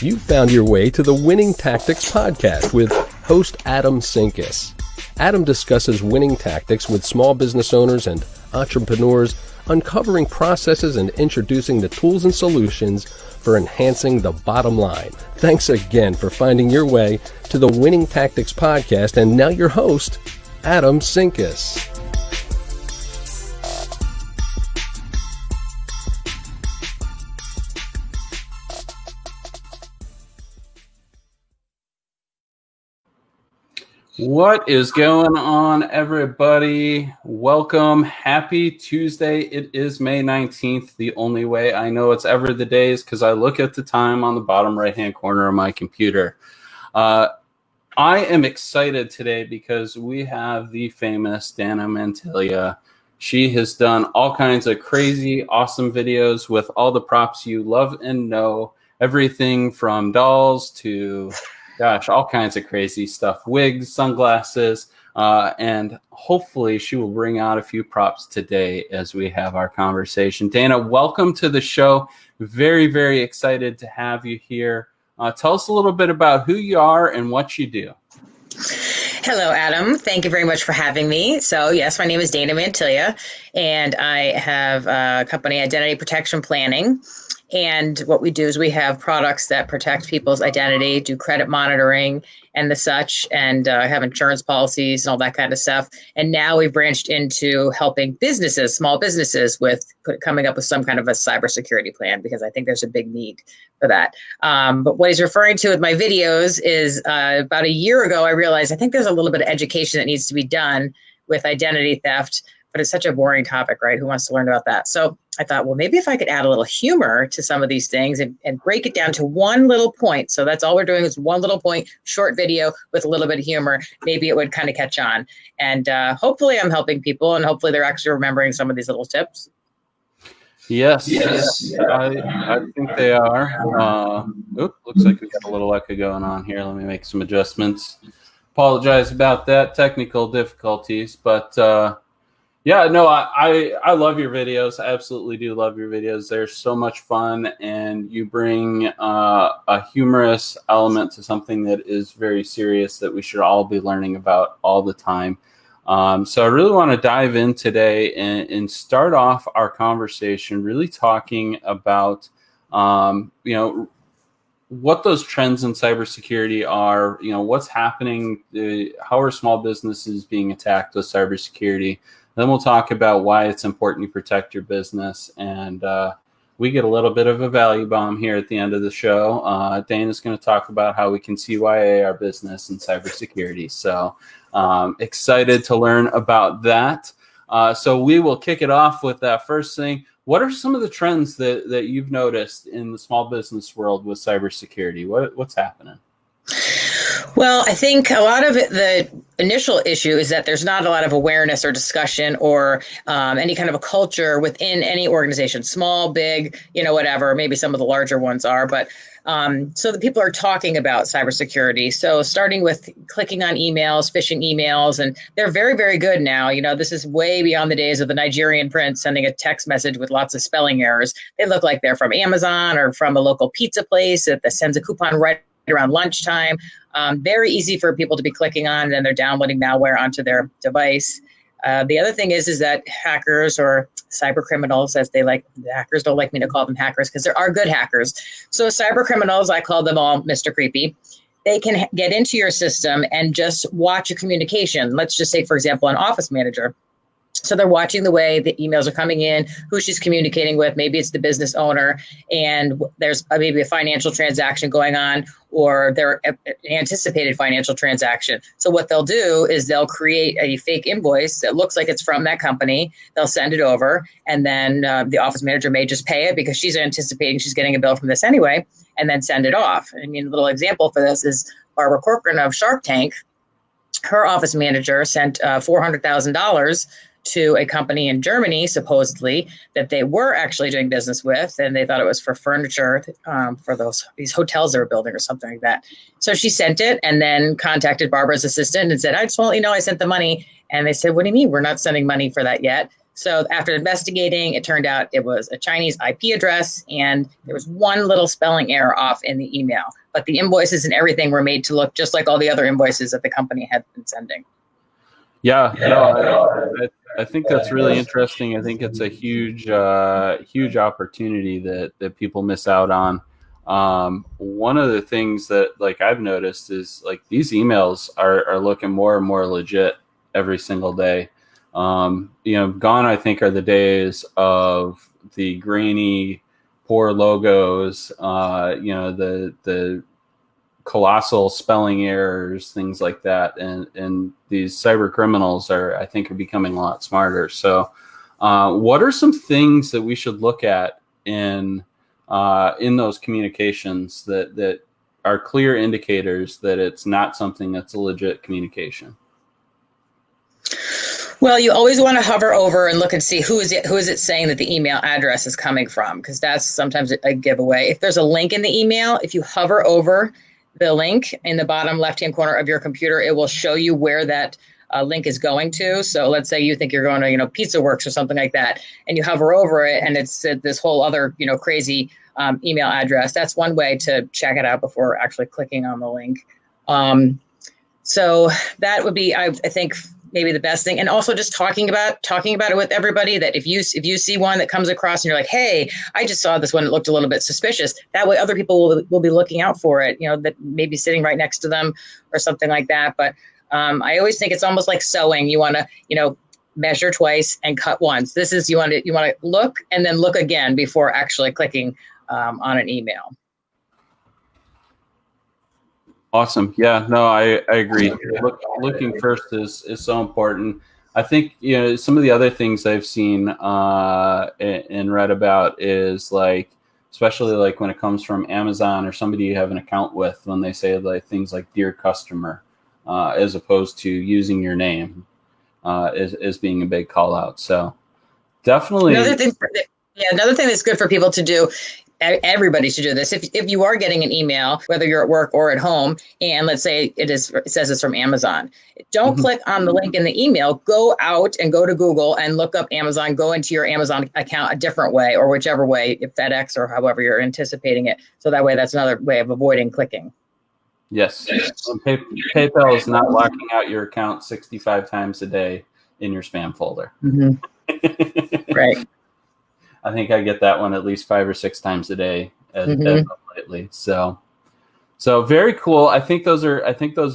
You found your way to the Winning Tactics podcast with host Adam Sinkus. Adam discusses winning tactics with small business owners and entrepreneurs, uncovering processes and introducing the tools and solutions for enhancing the bottom line. Thanks again for finding your way to the Winning Tactics podcast, and now your host, Adam Sinkus. What is going on, everybody? Welcome. Happy Tuesday. It is May 19th. The only way I know it's ever the day is because I look at the time on the bottom right-hand corner of my computer. I am excited today because we have the famous Dana Mantilia. She has done all kinds of crazy, awesome videos with all the props you love and know. Everything from dolls to... gosh, all kinds of crazy stuff, wigs, sunglasses, and hopefully she will bring out a few props today as we have our conversation. Dana, welcome to the show. Very, very excited to have you here. Tell us a little bit about who you are and what you do. Hello, Adam. Thank you very much for having me. So, yes, my name is Dana Mantilia, and I have a company, Identity Protection Planning. And what we do is we have products that protect people's identity, do credit monitoring and the such, and have insurance policies and all that kind of stuff. And now we've branched into helping businesses, small businesses, with coming up with some kind of a cybersecurity plan, because I think there's a big need for that. But what he's referring to with my videos is about a year ago, I realized I think there's a little bit of education that needs to be done with identity theft. But it's such a boring topic, right? Who wants to learn about that? So I thought, well, maybe if I could add a little humor to some of these things and break it down to one little point. So that's all we're doing is one little point, short video with a little bit of humor. Maybe it would kind of catch on. And hopefully I'm helping people, and hopefully they're actually remembering some of these little tips. Yes. I think they are. Looks like we got a little echo going on here. Let me make some adjustments. Apologize about that, technical difficulties, but yeah, no, I love your videos. I absolutely do love your videos. They're so much fun, and you bring a humorous element to something that is very serious that we should all be learning about all the time. So I really want to dive in today and start off our conversation really talking about, what those trends in cybersecurity are, what's happening, how are small businesses being attacked with cybersecurity. Then we'll talk about why it's important to protect your business. And we get a little bit of a value bomb here at the end of the show. Dana's going to talk about how we can CYA our business in cybersecurity. So excited to learn about that. So we will kick it off with that first thing. What are some of the trends that you've noticed in the small business world with cybersecurity? What's happening? Well, I think a lot of it, the initial issue is that there's not a lot of awareness or discussion or any kind of a culture within any organization, small, big, whatever. Maybe some of the larger ones are, but so the people are talking about cybersecurity. So starting with clicking on emails, phishing emails, and they're very, very good now. This is way beyond the days of the Nigerian prince sending a text message with lots of spelling errors. They look like they're from Amazon or from a local pizza place that sends a coupon right around lunchtime. Very easy for people to be clicking on, and then they're downloading malware onto their device. The other thing is that hackers or cyber criminals, as the hackers don't like me to call them hackers because there are good hackers. So cyber criminals, I call them all Mr. Creepy. They can get into your system and just watch a communication. Let's just say, for example, an office manager. So they're watching the way the emails are coming in, who she's communicating with. Maybe it's the business owner, and there's maybe a financial transaction going on, or their anticipated financial transaction. So what they'll do is they'll create a fake invoice that looks like it's from that company. They'll send it over, and then the office manager may just pay it because she's anticipating she's getting a bill from this anyway, and then send it off. I mean, a little example for this is Barbara Corcoran of Shark Tank. Her office manager sent $400,000 to a company in Germany, supposedly, that they were actually doing business with, and they thought it was for furniture for these hotels they were building or something like that. So she sent it and then contacted Barbara's assistant and said, I just want to let you know I sent the money. And they said, what do you mean? We're not sending money for that yet. So after investigating, it turned out it was a Chinese IP address, and there was one little spelling error off in the email. But the invoices and everything were made to look just like all the other invoices that the company had been sending. Yeah, no, I think that's really interesting. I think it's a huge opportunity that people miss out on. One of the things that like I've noticed is like these emails are looking more and more legit every single day. Gone I think are the days of the grainy, poor logos. The colossal spelling errors, things like that, and these cyber criminals I think are becoming a lot smarter. So, what are some things that we should look at in those communications that are clear indicators that it's not something that's a legit communication? Well, you always want to hover over and look and see who is it saying that the email address is coming from, because that's sometimes a giveaway. If there's a link in the email, if you hover over the link in the bottom left-hand corner of your computer, it will show you where that link is going to. So let's say you think you're going to, Pizza Works or something like that, and you hover over it, and it's this whole other, crazy email address. That's one way to check it out before actually clicking on the link. So that would be, I think, maybe the best thing. And also just talking about it with everybody, that if you see one that comes across and you're like, hey, I just saw this one, it looked a little bit suspicious. That way other people will be looking out for it, that may be sitting right next to them or something like that. But I always think it's almost like sewing. You want to, measure twice and cut once. This is, you want to look and then look again before actually clicking on an email. Awesome. Yeah, no, I agree. Looking first is so important. I think, some of the other things I've seen and read about is like, especially like when it comes from Amazon or somebody you have an account with, when they say like things like "dear customer," as opposed to using your name, is being a big call out. So definitely. Another thing that's good for people to do, everybody should do this. If you are getting an email, whether you're at work or at home, and let's say it says it's from Amazon, don't click on the link in the email. Go out and go to Google and look up Amazon. Go into your Amazon account a different way, or whichever way, if FedEx or however you're anticipating it. So that way, that's another way of avoiding clicking. Yes. PayPal is not locking out your account 65 times a day in your spam folder. Mm-hmm. Right. I think I get that one at least 5 or 6 times a day lately. So very cool. I think those are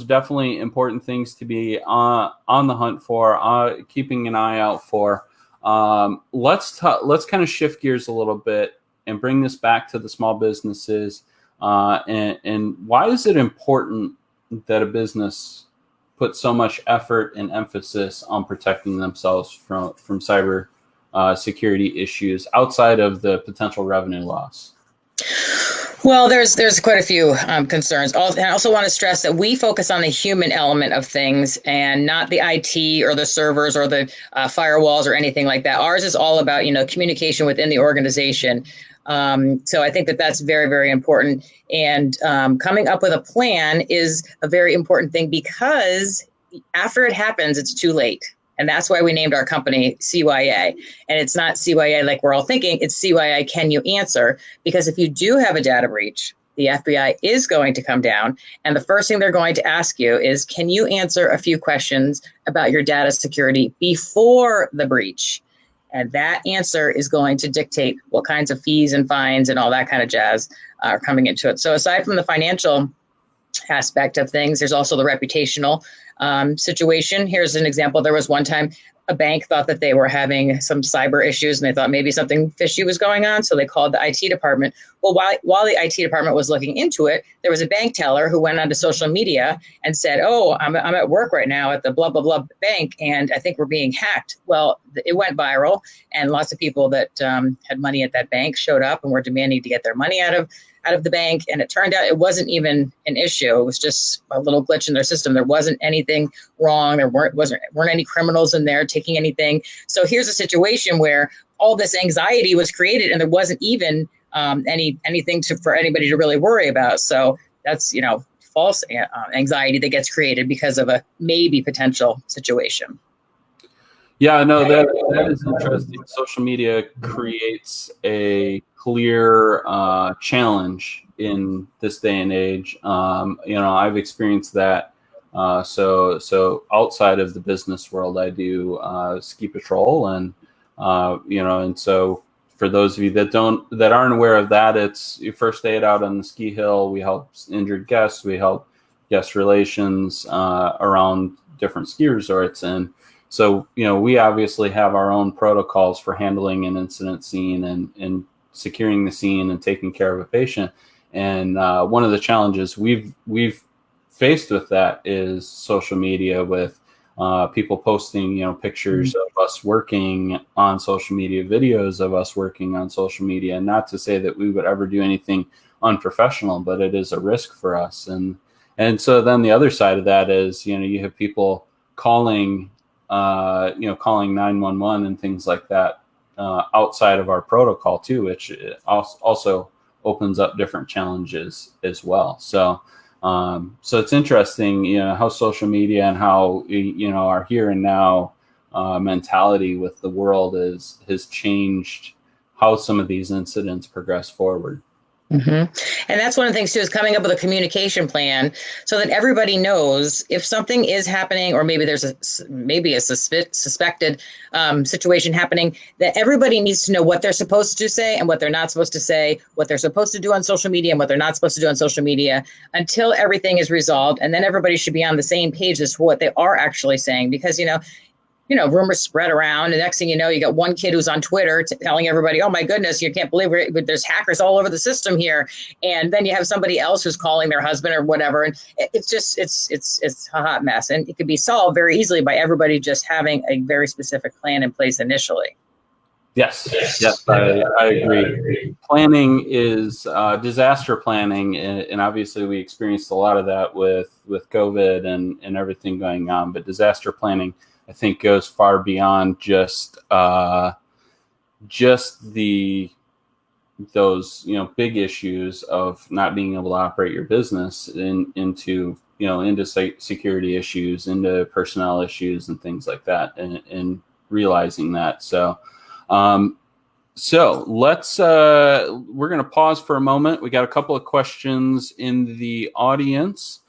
definitely important things to be on the hunt for, keeping an eye out for. Let's kind of shift gears a little bit and bring this back to the small businesses. And why is it important that a business put so much effort and emphasis on protecting themselves from cyber security issues outside of the potential revenue loss? Well, there's quite a few concerns. I also want to stress that we focus on the human element of things and not the IT or the servers or the firewalls or anything like that. Ours is all about, communication within the organization. So I think that's very, very important. And coming up with a plan is a very important thing, because after it happens, it's too late. And that's why we named our company CYA. And it's not CYA like we're all thinking, it's CYA, can you answer? Because if you do have a data breach, the FBI is going to come down. And the first thing they're going to ask you is, can you answer a few questions about your data security before the breach? And that answer is going to dictate what kinds of fees and fines and all that kind of jazz are coming into it. So aside from the financial aspect of things, there's also the reputational situation. Here's an example. There was one time a bank thought that they were having some cyber issues, and they thought maybe something fishy was going on. So they called the IT department. Well, while the IT department was looking into it, there was a bank teller who went onto social media and said, oh, I'm at work right now at the blah, blah, blah bank, and I think we're being hacked. Well, it went viral, and lots of people that had money at that bank showed up and were demanding to get their money out of the bank. And it turned out it wasn't even an issue. It was just a little glitch in their system. There wasn't anything wrong. There weren't any criminals in there taking anything. So here's a situation where all this anxiety was created, and there wasn't even anything for anybody to really worry about. So that's, false anxiety that gets created because of a maybe potential situation. Yeah, no, that is interesting. Social media creates a clear challenge in this day and age. I've experienced that. So outside of the business world, I do ski patrol, and and so for those of you that aren't aware of that, it's your first aid out on the ski hill. We help injured guests. We help guest relations around different ski resorts, and so, we obviously have our own protocols for handling an incident scene and securing the scene and taking care of a patient. And one of the challenges we've faced with that is social media, with people posting, pictures of us working on social media, videos of us working on social media. And not to say that we would ever do anything unprofessional, but it is a risk for us. And so then the other side of that is, you have people calling 911 and things like that outside of our protocol too, which also opens up different challenges as well. So it's interesting, how social media and how, our here and now mentality with the world has changed how some of these incidents progress forward. Mm-hmm. And that's one of the things too, is coming up with a communication plan so that everybody knows if something is happening, or maybe there's a suspected situation happening, that everybody needs to know what they're supposed to say and what they're not supposed to say, what they're supposed to do on social media and what they're not supposed to do on social media, until everything is resolved. And then everybody should be on the same page as to what they are actually saying, because, rumors spread around. And next thing you know, you got one kid who's on Twitter telling everybody, oh my goodness, you can't believe there's hackers all over the system here. And then you have somebody else who's calling their husband or whatever. And it's a hot mess. And it could be solved very easily by everybody just having a very specific plan in place initially. Yes, I agree. Planning is disaster planning. And obviously we experienced a lot of that with COVID and everything going on. But disaster planning, I think, goes far beyond just those big issues of not being able to operate your business into security issues, into personnel issues, and things like that, and realizing that. So let's we're going to pause for a moment. We got a couple of questions in the audience.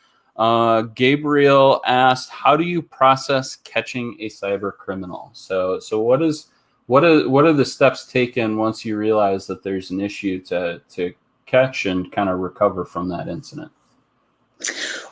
Gabriel asked, how do you process catching a cyber criminal? So what are the steps taken once you realize that there's an issue to catch and kind of recover from that incident?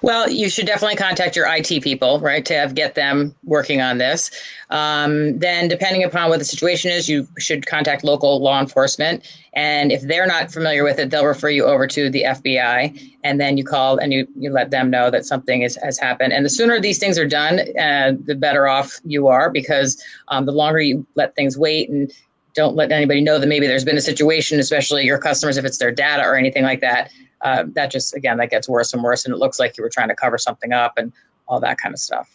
Well, you should definitely contact your IT people, right, to get them working on this. Then, depending upon what the situation is, you should contact local law enforcement. And if they're not familiar with it, they'll refer you over to the FBI. And then you call and you let them know that something has happened. And the sooner these things are done, the better off you are, because the longer you let things wait and don't let anybody know that maybe there's been a situation, especially your customers, if it's their data or anything like that, that gets worse and worse, and it looks like you were trying to cover something up and all that kind of stuff.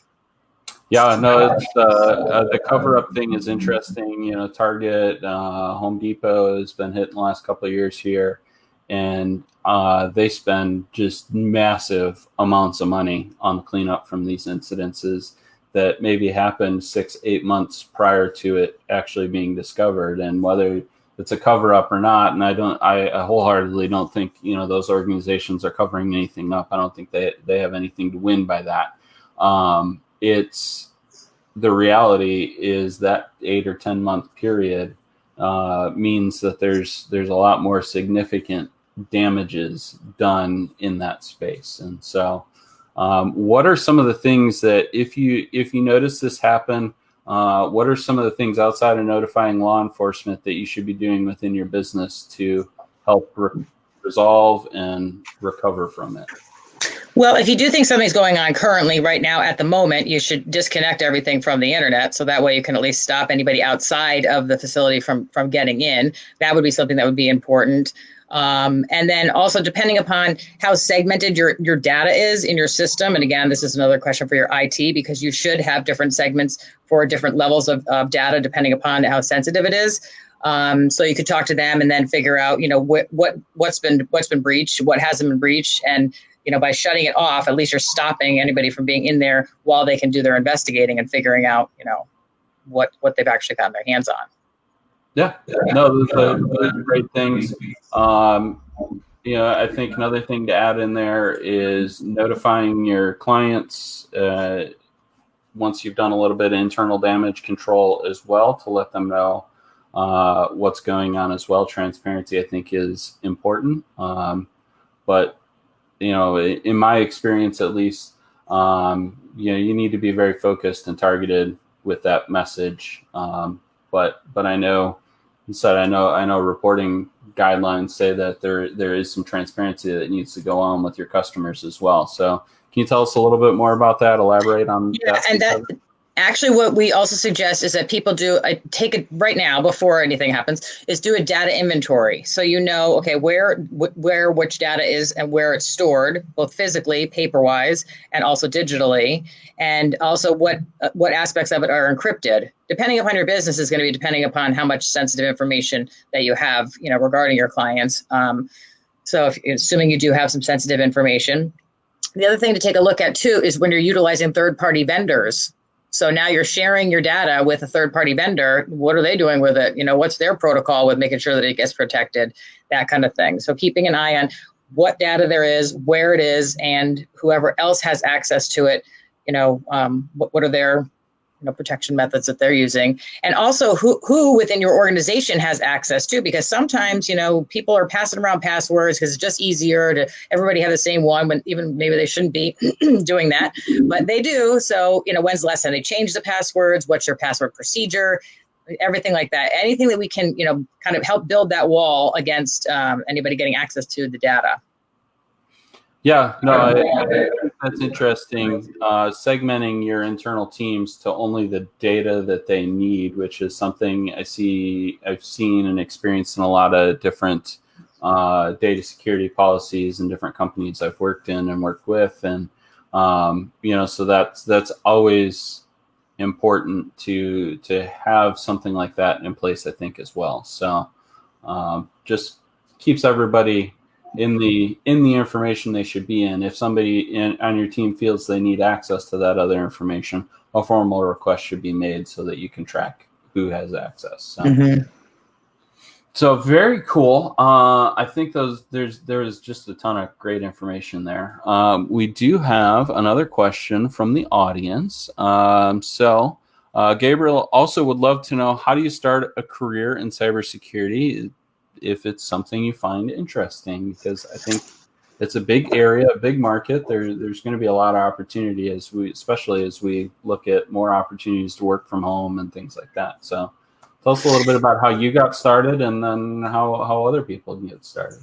Yeah, no, it's the cover up thing is interesting. Target, Home Depot has been hit in the last couple of years here, and they spend just massive amounts of money on the cleanup from these incidences that maybe happened 6-8 months prior to it actually being discovered. And whether it's a cover up or not, and I wholeheartedly don't think those organizations are covering anything up. I don't think they have anything to win by that. It's the reality is that 8 or 10 month period means that there's a lot more significant damages done in that space. And so what are some of the things that if you notice this happen, what are some of the things outside of notifying law enforcement that you should be doing within your business to help resolve and recover from it? Well, if you do think something's going on currently right now at the moment, you should disconnect everything from the internet. So that way you can at least stop anybody outside of the facility from getting in. That would be something that would be important. And then also, depending upon how segmented your data is in your system. And again, this is another question for your IT, because you should have different segments for different levels of data, depending upon how sensitive it is. So you could talk to them and then figure out, what's been breached, what hasn't been breached. And, by shutting it off, at least you're stopping anybody from being in there while they can do their investigating and figuring out, what they've actually gotten their hands on. Yeah, no, those are great things. I think another thing to add in there is notifying your clients once you've done a little bit of internal damage control as well, to let them know what's going on as well. Transparency, I think, is important. But in my experience, at least, you need to be very focused and targeted with that message. But I know. Instead, I know reporting guidelines say that there is some transparency that needs to go on with your customers as well. So can you tell us a little bit more about that? Elaborate on that? And that actually what we also suggest is that people take it right now before anything happens, is do a data inventory. So okay, where which data is and where it's stored, both physically, paper-wise, and also digitally, and also what aspects of it are encrypted. Depending upon your business is going to be depending upon how much sensitive information that you have, regarding your clients. So assuming you do have some sensitive information. The other thing to take a look at too is when you're utilizing third-party vendors. So now you're sharing your data with a third-party vendor. What are they doing with it? What's their protocol with making sure that it gets protected, that kind of thing. So keeping an eye on what data there is, where it is, and whoever else has access to it, what are their protection methods that they're using, and also who within your organization has access to, because sometimes, people are passing around passwords because it's just easier to everybody have the same one, when even maybe they shouldn't be doing that, but they do. So, when's the last time they changed the passwords? What's your password procedure? Everything like that. Anything that we can, kind of help build that wall against anybody getting access to the data. Yeah, no, I think that's interesting. Segmenting your internal teams to only the data that they need, which is something I've seen and experienced in a lot of different data security policies and different companies I've worked in and worked with, and so that's always important to have something like that in place, I think, as well. So just keeps everybody in the information they should be in. If somebody on your team feels they need access to that other information, a formal request should be made so that you can track who has access. So, So very cool. I think there's just a ton of great information there. We do have another question from the audience. Gabriel also would love to know, how do you start a career in cybersecurity, if it's something you find interesting? Because I think it's a big area, a big market. There's going to be a lot of opportunity especially as we look at more opportunities to work from home and things like that. So tell us a little bit about how you got started, and then how other people get started.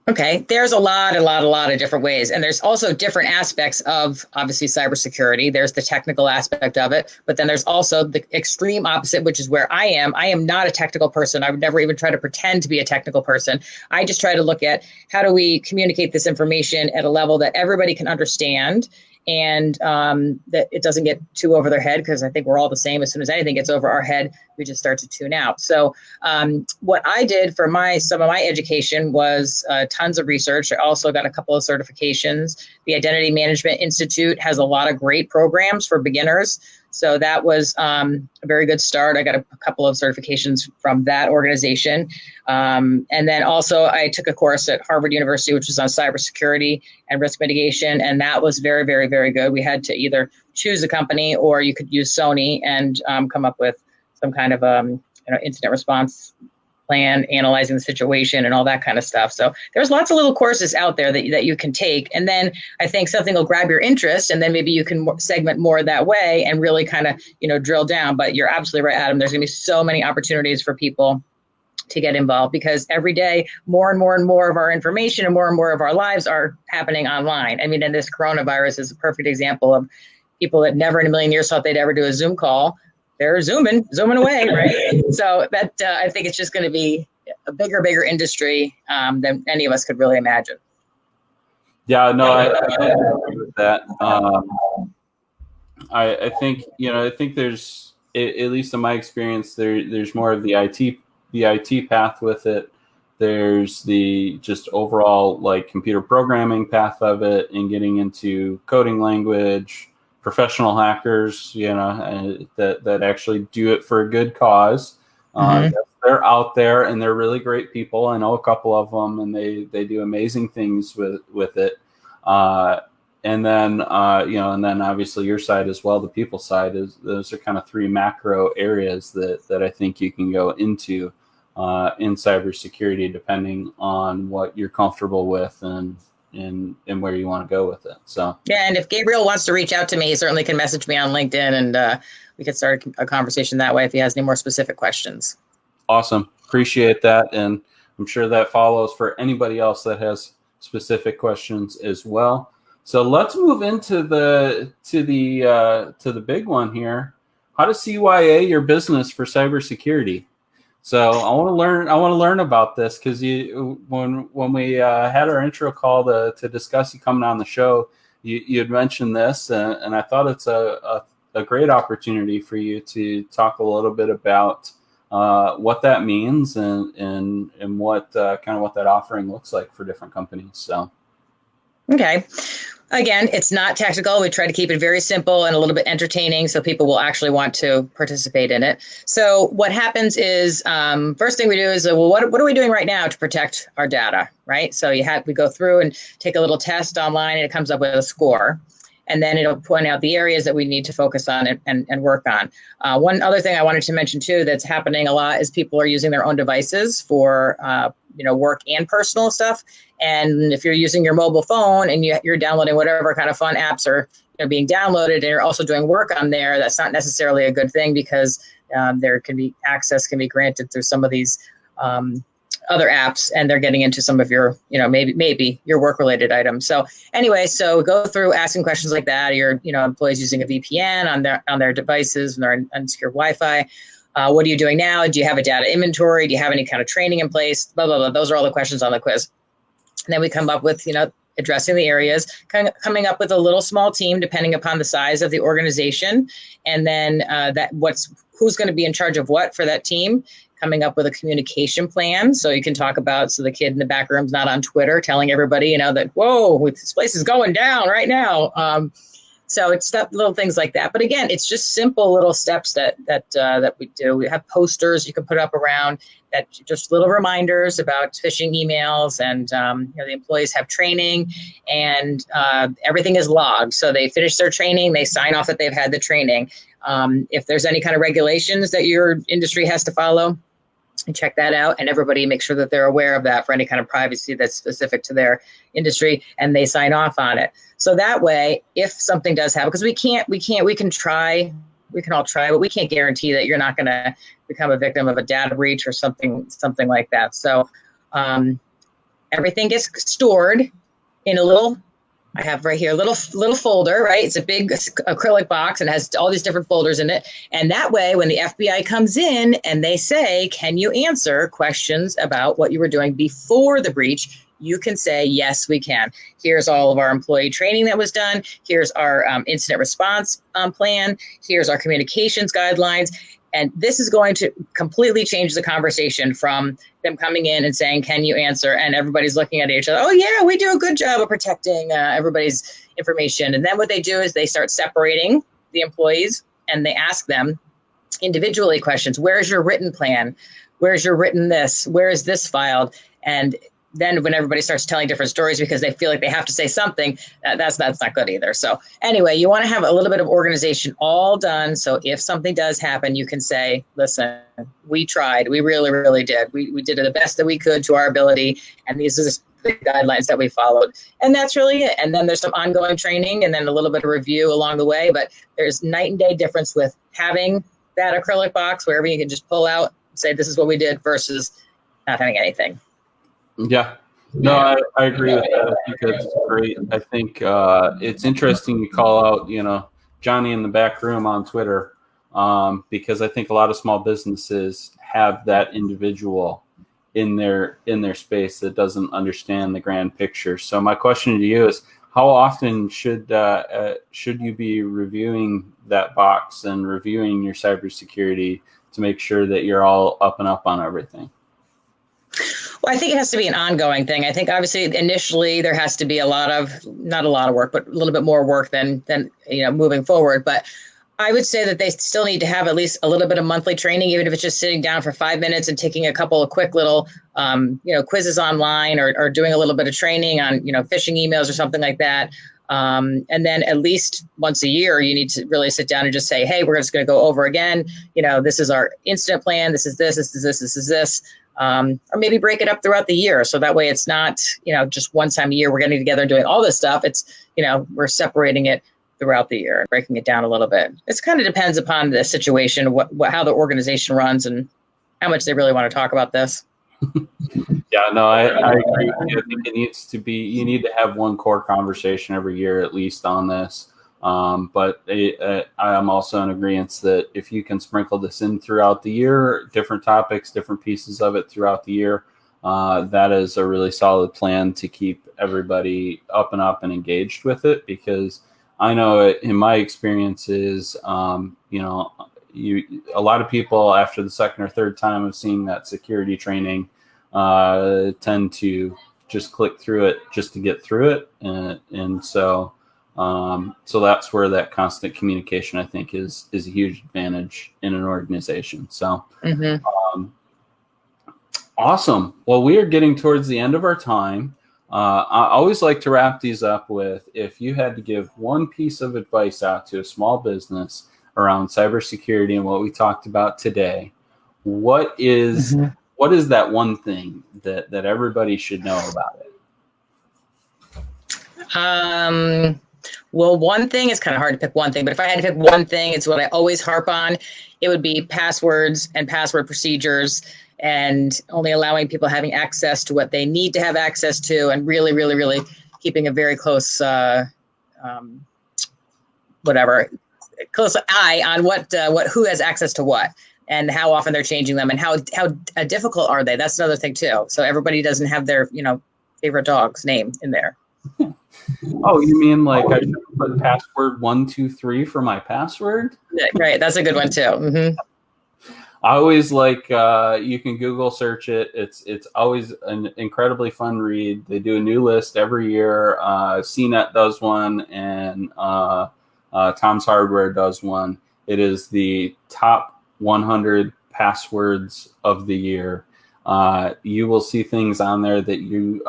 Okay, there's a lot of different ways. And there's also different aspects of, obviously, cybersecurity. There's the technical aspect of it, but then there's also the extreme opposite, which is where I am. I am not a technical person. I would never even try to pretend to be a technical person. I just try to look at how do we communicate this information at a level that everybody can understand, and that it doesn't get too over their head, because I think we're all the same. As soon as anything gets over our head, we just start to tune out. So what I did for some of my education was tons of research. I also got a couple of certifications. The Identity Management Institute has a lot of great programs for beginners. So that was a very good start. I got a couple of certifications from that organization. And then also I took a course at Harvard University, which was on cybersecurity and risk mitigation. And that was very, very, very good. We had to either choose a company, or you could use Sony and come up with some kind of incident response plan, analyzing the situation and all that kind of stuff. So there's lots of little courses out there that you can take. And then I think something will grab your interest, and then maybe you can segment more that way and really kind of, drill down. But you're absolutely right, Adam. There's going to be so many opportunities for people to get involved, because every day more and more of our information and more of our lives are happening online. I mean, and this coronavirus is a perfect example of people that never in a million years thought they'd ever do a Zoom call. They're zooming away, right? So that I think it's just going to be a bigger industry than any of us could really imagine. Yeah, no, I agree with that. I think there's, at least in my experience, there's more of the IT path with it. There's the just overall like computer programming path of it, and getting into coding language, professional hackers, that actually do it for a good cause. They're out there and they're really great people. I know a couple of them, and they do amazing things with it. And then obviously your side as well, the people side, those are kind of three macro areas that I think you can go into in cybersecurity, depending on what you're comfortable with and where you want to go with it. So yeah, and if Gabriel wants to reach out to me, he certainly can message me on LinkedIn, and we could start a conversation that way if he has any more specific questions. Awesome. Appreciate that. And I'm sure that follows for anybody else that has specific questions as well. So let's move into the big one here. How to CYA your business for cybersecurity. So I want to learn about this, because when we had our intro call to discuss you coming on the show, you had mentioned this, and I thought it's a great opportunity for you to talk a little bit about what that means and what kind of what that offering looks like for different companies. So, okay. Again, it's not technical. We try to keep it very simple and a little bit entertaining so people will actually want to participate in it. So what happens is, first thing we do is, well, what are we doing right now to protect our data, right? So we go through and take a little test online, and it comes up with a score. And then it'll point out the areas that we need to focus on and work on. One other thing I wanted to mention too that's happening a lot is people are using their own devices for work and personal stuff. And if you're using your mobile phone and you're downloading whatever kind of fun apps are being downloaded, and you're also doing work on there, that's not necessarily a good thing, because there can be access can be granted through some of these other apps, and they're getting into some of your, maybe your work-related items. So anyway, so go through asking questions like that. Are your, employees using a VPN on their devices, and their unsecure Wi-Fi? What are you doing now? Do you have a data inventory? Do you have any kind of training in place? Blah, blah, blah. Those are all the questions on the quiz. And then we come up with, addressing the areas, coming up with a little small team, depending upon the size of the organization. And then who's going to be in charge of what for that team, coming up with a communication plan. So you can talk about, so the kid in the back room's not on Twitter telling everybody, that, whoa, this place is going down right now. So it's little things like that. But again, it's just simple little steps that we do. We have posters you can put up around that, just little reminders about phishing emails, and the employees have training, and everything is logged. So they finish their training, they sign off that they've had the training. If there's any kind of regulations that your industry has to follow, and check that out, and everybody make sure that they're aware of that for any kind of privacy that's specific to their industry, and they sign off on it. So that way, if something does happen, because we can all try, but we can't guarantee that you're not going to become a victim of a data breach or something like that. So everything gets stored in I have right here a little folder, right? It's a big acrylic box and has all these different folders in it. And that way, when the FBI comes in and they say, can you answer questions about what you were doing before the breach, you can say, yes, we can. Here's all of our employee training that was done. Here's our incident response plan. Here's our communications guidelines. And this is going to completely change the conversation from them coming in and saying, can you answer? And everybody's looking at each other. Oh, yeah, we do a good job of protecting everybody's information. And then what they do is they start separating the employees, and they ask them individually questions. Where's your written plan? Where's your written this? Where is this filed? And then when everybody starts telling different stories because they feel like they have to say something, that's not good either. So anyway, you want to have a little bit of organization all done. So if something does happen, you can say, listen, we tried. We really, really did. We did the best that we could to our ability. And these are the guidelines that we followed. And that's really it. And then there's some ongoing training and then a little bit of review along the way. But there's night and day difference with having that acrylic box wherever you can just pull out and say, this is what we did, versus not having anything. Yeah, no, I agree with that. I think that's great. I think it's interesting you call out, Johnny in the back room on Twitter, because I think a lot of small businesses have that individual in their space that doesn't understand the grand picture. So my question to you is, how often should you be reviewing that box and reviewing your cybersecurity to make sure that you're all up and up on everything? Well, I think it has to be an ongoing thing. I think obviously initially there has to be not a lot of work, but a little bit more work than moving forward. But I would say that they still need to have at least a little bit of monthly training, even if it's just sitting down for 5 minutes and taking a couple of quick little, quizzes online or doing a little bit of training on, phishing emails or something like that. And then at least once a year, you need to really sit down and just say, hey, we're just going to go over again. This is our incident plan. This is this, this is this, this is this. Or maybe break it up throughout the year. So that way it's not, just one time a year, we're getting together and doing all this stuff. It's, we're separating it throughout the year, breaking it down a little bit. It kind of depends upon the situation, how the organization runs and how much they really want to talk about this. Yeah, no, I agree with you. I think you need to have one core conversation every year at least on this. But I am also in agreement that if you can sprinkle this in throughout the year, different topics, different pieces of it throughout the year, that is a really solid plan to keep everybody up and engaged with it. Because I know in my experiences, a lot of people after the second or third time of seeing that security training tend to just click through it just to get through it. And so that's where that constant communication, I think, is a huge advantage in an organization. So awesome. Well, we are getting towards the end of our time. I always like to wrap these up with, if you had to give one piece of advice out to a small business around cybersecurity and what we talked about today, what is that one thing that everybody should know about it? Well, one thing is kind of hard to pick one thing, but if I had to pick one thing, it's what I always harp on. It would be passwords and password procedures, and only allowing people having access to what they need to have access to, and really, really, really keeping a very close, close eye on who has access to what, and how often they're changing them, and how difficult are they. That's another thing too. So everybody doesn't have their favorite dog's name in there. Oh, you mean like I should put password 123 for my password? Right, that's a good one too. Mm-hmm. I always you can Google search it. It's always an incredibly fun read. They do a new list every year. CNET does one, and Tom's Hardware does one. It is the top 100 passwords of the year. You will see things on there that you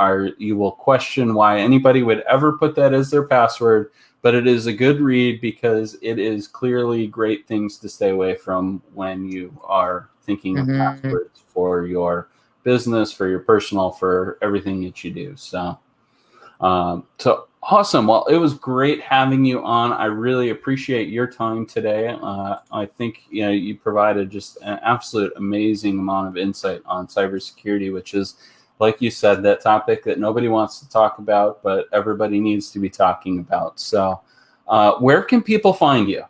will question why anybody would ever put that as their password, but it is a good read because it is clearly great things to stay away from when you are thinking of passwords for your business, for your personal, for everything that you do. So awesome. Well, it was great having you on. I really appreciate your time today. I think you provided just an absolute amazing amount of insight on cybersecurity, which is, like you said, that topic that nobody wants to talk about, but everybody needs to be talking about. So where can people find you?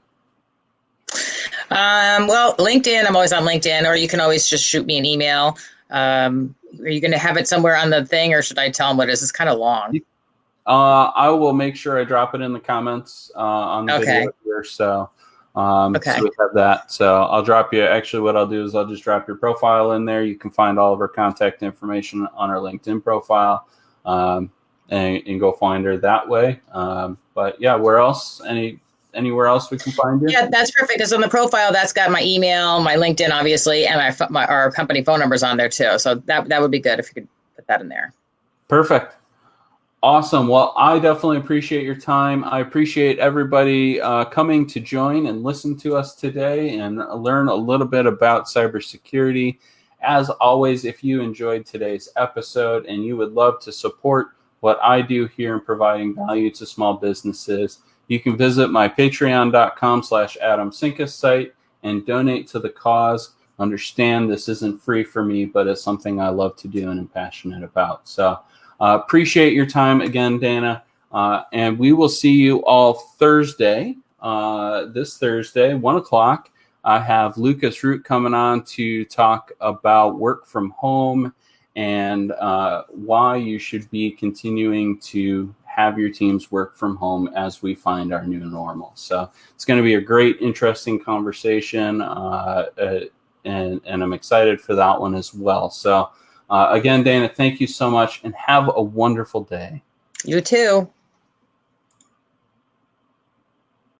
Well, LinkedIn, I'm always on LinkedIn, or you can always just shoot me an email. Are you going to have it somewhere on the thing, or should I tell them what it is? It's kind of long. I will make sure I drop it in the comments on the video here. So, so we have that. So I'll drop you. Actually, what I'll do is I'll just drop your profile in there. You can find all of our contact information on our LinkedIn profile, and go find her that way. But yeah, where else? Anywhere else we can find you? Yeah, that's perfect. Because on the profile, that's got my email, my LinkedIn, obviously, and our company phone numbers on there too. So that would be good if you could put that in there. Perfect. Awesome. Well, I definitely appreciate your time. I appreciate everybody coming to join and listen to us today and learn a little bit about cybersecurity. As always, if you enjoyed today's episode and you would love to support what I do here in providing value to small businesses, you can visit my patreon.com/AdamSinkus site and donate to the cause. Understand this isn't free for me, but it's something I love to do and am passionate about. So appreciate your time again, Dana. And we will see you all Thursday, this Thursday, 1:00. I have Lucas Root coming on to talk about work from home and why you should be continuing to have your teams work from home as we find our new normal. So it's going to be a great, interesting conversation, and I'm excited for that one as well. So Again, Dana, thank you so much, and have a wonderful day. You too.